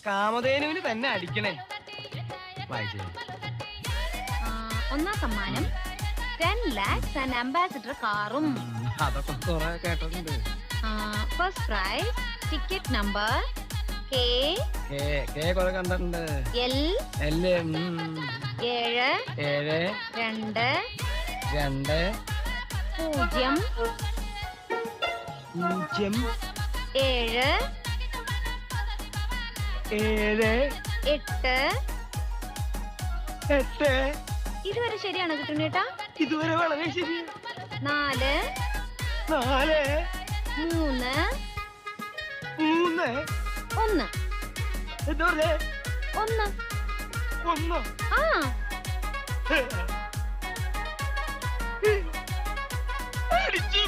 കാമധേനുവിന് തന്നെ അടിക്കണേ. ഒന്നാം സമ്മാനം 10 lakhs ആൻഡ് അംബാസിഡർ കാറും. അതൊക്കെ കുറെ കേട്ടിട്ടുണ്ട്. First prize ticket number K കുറെ കണ്ടിട്ടുണ്ട്. L 7 2 2 0 0 7 8. ഇതുവരെ ശരിയാണോ കിട്ടുന്നേട്ടാ? ഇതുവരെ വളരെ ശരി. 4 3 1 എന്താ പറഞ്ഞേ? 1. ആ അടിച്ചു.